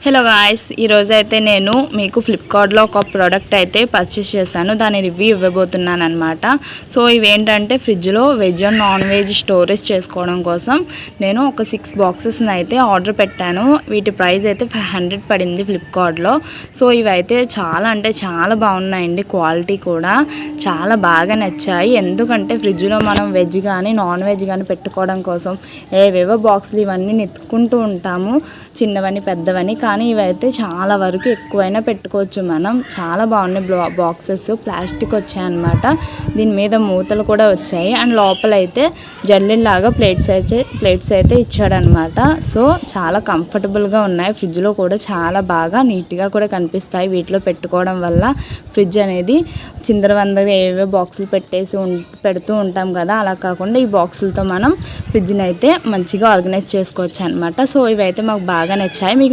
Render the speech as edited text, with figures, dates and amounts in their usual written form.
Hello guys, ఈరోజు అయితే నేను మీకు ఫ్లిప్కార్ట్లో ఒక ప్రోడక్ట్ అయితే పర్చేస్ చేశాను. దాని రివ్యూ ఇవ్వబోతున్నాను అనమాట. సో ఇవేంటంటే ఫ్రిడ్జ్లో veg and non veg storage చేసుకోవడం కోసం నేను ఒక 6 బాక్సెస్ని అయితే ఆర్డర్ పెట్టాను. వీటి ప్రైస్ అయితే 500 పడింది ఫ్లిప్కార్ట్లో. సో ఇవైతే చాలా అంటే చాలా బాగున్నాయండి. క్వాలిటీ కూడా చాలా బాగా నచ్చాయి. ఎందుకంటే ఫ్రిడ్జ్లో మనం వెజ్ కానీ నాన్ వెజ్ కానీ పెట్టుకోవడం కోసం ఏవేవో బాక్సులు ఇవన్నీ నెత్తుకుంటూ ఉంటాము, చిన్నవని పెద్దవని. కానీ ఇవైతే చాలా వరకు ఎక్కువైనా పెట్టుకోవచ్చు మనం. చాలా బాగున్నాయి బాక్సెస్. ప్లాస్టిక్ వచ్చాయన్నమాట. దీని మీద మూతలు కూడా వచ్చాయి. అండ్ లోపల అయితే జల్లెల్లాగా ప్లేట్స్ అయితే ఇచ్చాడనమాట. సో చాలా కంఫర్టబుల్గా ఉన్నాయి. ఫ్రిడ్జ్లో కూడా చాలా బాగా నీట్గా కూడా కనిపిస్తాయి. వీటిలో పెట్టుకోవడం వల్ల ఫ్రిడ్జ్ అనేది చిందరవందరగా ఏవో బాక్సులు పెడుతూ ఉంటాం కదా, అలా కాకుండా ఈ బాక్సులతో మనం ఫ్రిడ్జ్ని అయితే మంచిగా ఆర్గనైజ్ చేసుకోవచ్చు అనమాట. సో ఇవైతే మాకు బాగా నచ్చాయి.